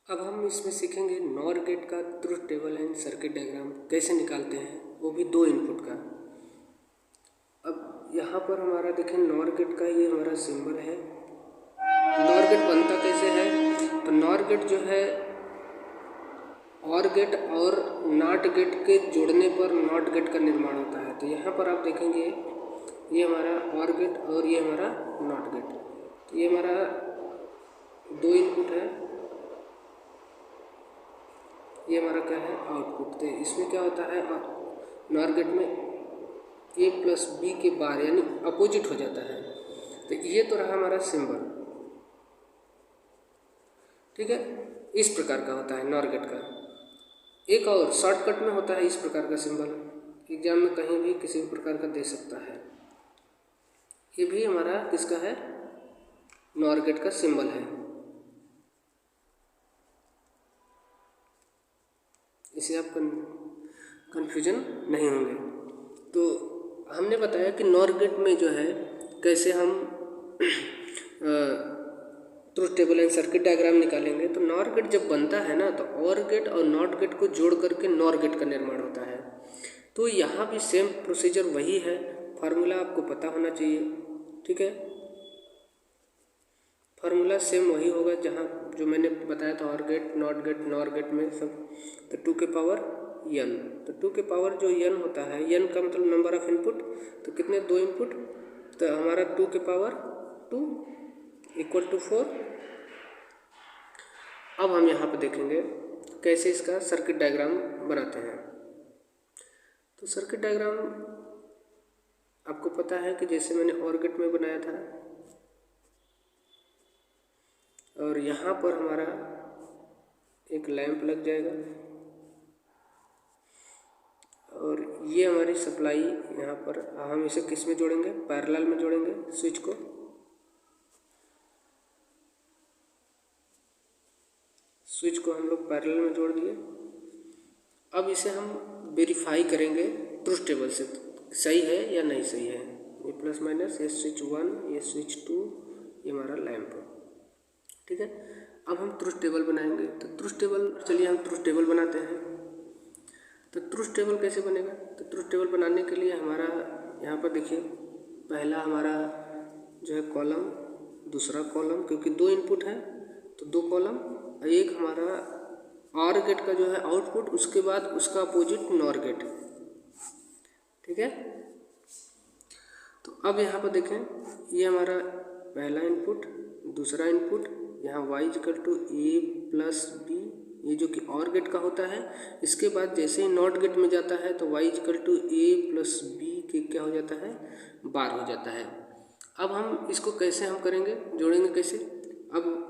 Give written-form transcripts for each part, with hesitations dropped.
अब हम इसमें सीखेंगे नॉर गेट का truth table and circuit diagram कैसे निकालते हैं, वो भी 2 इनपुट का। अब यहाँ पर हमारा देखें नॉर गेट का ये हमारा सिंबल है। नॉर गेट बनता कैसे है, तो नॉर गेट जो है और गेट और नॉट गेट के जोड़ने पर नॉट गेट का निर्माण होता है। तो यहाँ पर आप देखेंगे ये हमारा और गेट और ये हमारा नॉट गेट। तो ये हमारा 2 इनपुट है, ये हमारा क्या है आउटपुट। तो इसमें क्या होता है नॉर गेट में a प्लस बी के बार यानी अपोजिट हो जाता है। तो ये तो रहा हमारा सिंबल, ठीक है। इस प्रकार का होता है नॉर गेट का। एक और शॉर्टकट में होता है इस प्रकार का सिंबल, एग्जाम में कहीं भी किसी भी प्रकार का दे सकता है। ये भी हमारा किसका है, नॉर गेट का सिंबल है। इसे आप कन्फ्यूजन नहीं होंगे। तो हमने बताया कि नॉर गेट में जो है कैसे हम truth table and circuit diagram निकालेंगे। तो नॉर गेट जब बनता है ना, तो और गेट और नॉट गेट को जोड़ करके नॉर गेट का निर्माण होता है। तो यहाँ भी सेम प्रोसीजर वही है, फार्मूला आपको पता होना चाहिए, ठीक है। फार्मूला सेम वही होगा जहाँ जो मैंने बताया था, or gate not gate nor gate में सब। तो 2 के पावर n, तो 2 के पावर जो n होता है, n का मतलब नंबर ऑफ इनपुट। तो कितने 2 इनपुट, तो हमारा 2 के पावर 2 इक्वल टू 4। अब हम यहाँ पे देखेंगे कैसे इसका सर्किट डायग्राम बनाते हैं। तो सर्किट डायग्राम आपको पता है कि जैसे मैंने और गेट में बनाया था, और यहाँ पर हमारा एक लैंप लग जाएगा और ये हमारी सप्लाई यहाँ पर हम इसे किस में जोड़ेंगे, पैरेलल में जोड़ेंगे स्विच को। स्विच को हम लोग पैरेलल में जोड़ दिए। अब इसे हम वेरीफाई करेंगे ट्रुथ टेबल से, सही है या नहीं सही है। ये प्लस माइनस, ये स्विच 1, ये स्विच 2, ये हमारा लैंप, ठीक है। अब हम ट्रुथ टेबल बनाएंगे। तो ट्रुथ टेबल, चलिए हम ट्रुथ टेबल बनाते हैं। तो ट्रुथ टेबल कैसे बनेगा, तो ट्रुथ टेबल बनाने के लिए हमारा यहाँ पर देखिए पहला हमारा जो है कॉलम, दूसरा कॉलम, क्योंकि 2 इनपुट है तो 2 कॉलम, और एक हमारा और गेट का जो है आउटपुट, उसके बाद उसका अपोजिट नॉर गेट, ठीक है। तो अब यहाँ पर देखें ये हमारा पहला इनपुट, दूसरा इनपुट, यहाँ y equal to a plus b, ये जो कि और गेट का होता है। इसके बाद जैसे ही नॉट गेट में जाता है तो y equal to a plus b के क्या हो जाता है, बार हो जाता है। अब हम इसको कैसे हम करेंगे, जोड़ेंगे कैसे। अब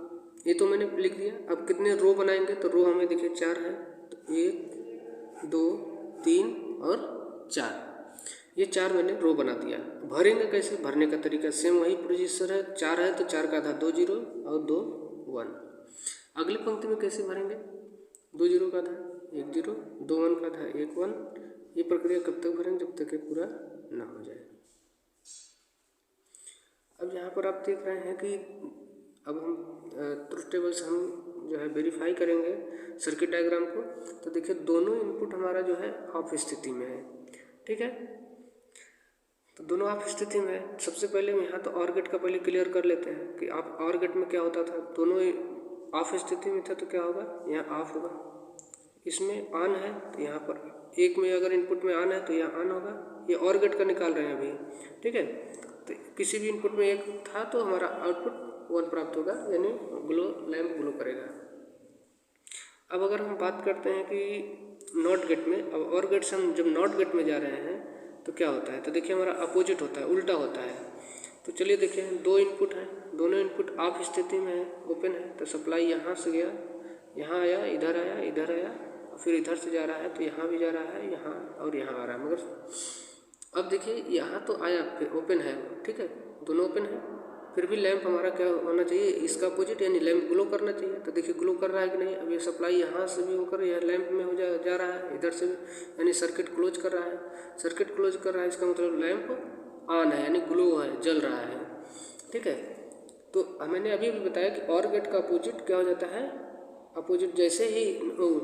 ये तो मैंने लिख दिया। अब कितने रो बनाएंगे, तो रो हमें देखिए 4 है, तो 1 2 3 और 4, ये 4 मैंने रो बना दिया। भरेंगे कैसे, भरने का तरीका सेम वही प्रोसीजर है। 4 है तो 4 का आधा 2 0 और 2 1। अगली पंक्ति में कैसे भरेंगे, 2 0 का आधा 1 0, 2 1 का आधा 1 1। ये प्रक्रिया कब तक भरेंगे, जब तक ये पूरा ना हो जाए। अब यहाँ पर आप देख रहे हैं कि अब हम ट्रुथ टेबल से हम जो है वेरीफाई करेंगे सर्किट डायग्राम को। तो देखिए दोनों इनपुट हमारा जो है ऑफ स्थिति में है, ठीक है। तो दोनों ऑफ स्थिति में है। सबसे पहले यहाँ तो और गेट का पहले क्लियर कर लेते हैं कि आप और गेट में क्या होता था, दोनों ऑफ स्थिति में था तो क्या होगा, यहाँ ऑफ होगा। इसमें ऑन है तो यहाँ पर एक में अगर इनपुट में ऑन है तो यहाँ ऑन होगा। ये और गेट का निकाल रहे हैं अभी, ठीक है। तो किसी भी इनपुट में एक था तो हमारा आउटपुट 1 प्राप्त होगा, यानी ग्लो, लैंप ग्लो करेगा। अब अगर हम बात करते हैं कि नॉट गेट में, अब और गेट से हम जब नॉट गेट में जा रहे हैं तो क्या होता है, तो देखिए हमारा अपोजिट होता है, उल्टा होता है। तो चलिए देखिए 2 इनपुट हैं, दोनों इनपुट ऑफ स्थिति में है, ओपन है। तो सप्लाई यहाँ से गया, यहाँ आया, इधर आया, इधर आया, फिर इधर से जा रहा है तो यहाँ भी जा रहा है, यहाँ और यहाँ आ रहा है। मगर अब देखिए यहाँ तो आया, फिर ओपन है, ठीक है, दोनों ओपन है, फिर भी लैंप हमारा क्या होना चाहिए, इसका अपोजिट, यानी लैंप ग्लो करना चाहिए। तो देखिए ग्लो कर रहा है कि नहीं। अब ये सप्लाई यहाँ से भी होकर यह लैंप में हो जा रहा है, इधर से भी, यानी सर्किट क्लोज कर रहा है। सर्किट क्लोज कर रहा है इसका मतलब लैंप ऑन है, यानी ग्लो है, जल रहा है, ठीक है। तो मैंने अभी भी बताया कि और गेट का अपोजिट क्या हो जाता है, अपोजिट जैसे ही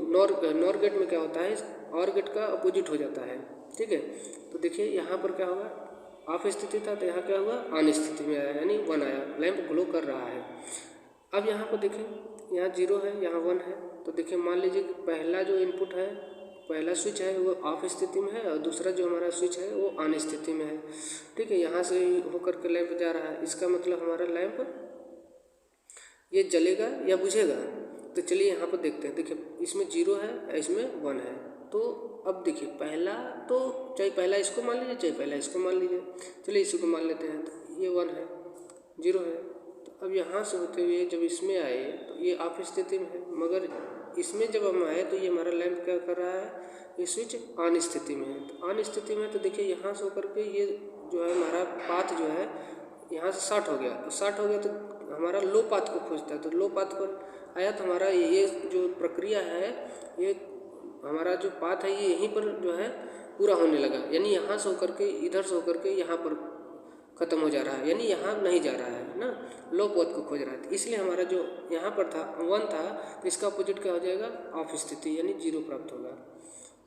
नॉर गेट में क्या होता है, और गेट का अपोजिट हो जाता है। ठीक है, तो देखिए यहाँ पर क्या होगा, ऑफ स्थिति था तो यहाँ क्या हुआ, ऑन स्थिति में आया, यानी 1 आया, लैंप ग्लो कर रहा है। अब यहाँ पर देखें, यहाँ 0 है, यहाँ 1 है, तो देखिए मान लीजिए कि पहला जो इनपुट है, पहला स्विच है वो ऑफ स्थिति में है और दूसरा जो हमारा स्विच है वो ऑन स्थिति में है। ठीक है, यहाँ से होकर के लैंप जा रहा है, इसका मतलब हमारा लैंप ये जलेगा या बुझेगा। तो चलिए यहाँ पर देखते हैं, देखिए इसमें 0 है, इसमें 1 है। तो अब देखिए पहला, तो चाहे पहला इसको मान लीजिए चाहे पहला इसको मान लीजिए, चलिए इसी को मान लेते हैं। तो ये 1 है, 0 है, तो अब यहाँ से होते हुए जब इसमें आए तो ये ऑफ स्थिति में है, मगर इसमें जब हम आए तो ये हमारा लैंप क्या कर रहा है, ये स्विच ऑन स्थिति में है। तो ऑन स्थिति में तो देखिए यहाँ से होकर के ये जो है हमारा पाथ जो है यहाँ से शॉर्ट हो गया, तो शॉर्ट हो गया तो हमारा लो पाथ को खोजता है। तो लो पाथ पर आया तो हमारा ये जो प्रक्रिया है, ये हमारा जो पाथ है ये यहीं पर जो है पूरा होने लगा, यानी यहाँ से होकर के इधर से होकर के यहाँ पर ख़त्म हो जा रहा है, यानी यहाँ नहीं जा रहा है ना, लो पाथ को खोज रहा है। तो इसलिए हमारा जो यहाँ पर था 1 था, तो इसका अपोजिट क्या हो जाएगा, ऑफ स्थिति, यानी 0 प्राप्त होगा।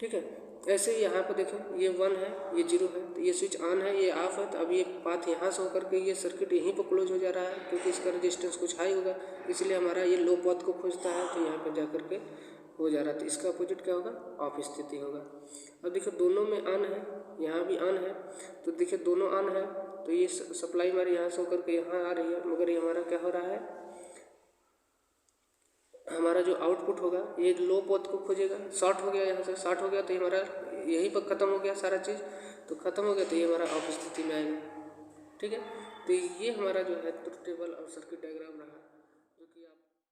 ठीक है, ऐसे ही यहाँ पर देखें, ये 1 है, ये 0 है, तो ये स्विच ऑन है, ये ऑफ है, तो अब ये पाथ यहाँ से होकर के ये सर्किट यहीं पर क्लोज हो जा रहा है, क्योंकि इसका रेजिस्टेंस कुछ हाई होगा, इसलिए हमारा ये लो पाथ को खोजता है, तो यहाँ पर जा कर के हो जा रहा है। तो इसका अपोजिट क्या होगा, ऑफ स्थिति होगा। अब देखिए दोनों में ऑन है, यहाँ भी ऑन है, तो देखिए दोनों ऑन है, तो ये सप्लाई हमारी यहाँ से होकर के यहाँ आ रही है, मगर ये हमारा क्या हो रहा है, हमारा जो आउटपुट होगा ये लो पाथ को खोजेगा, शॉर्ट हो गया, यहाँ से शॉर्ट हो गया तो ये हमारा यहीं पर ख़त्म हो गया सारा चीज़, तो ख़त्म हो गया तो ये हमारा ऑफ स्थिति में आएगा। ठीक है, तो ये हमारा जो है ट्रुथ टेबल और सर्किट डायग्राम रहा।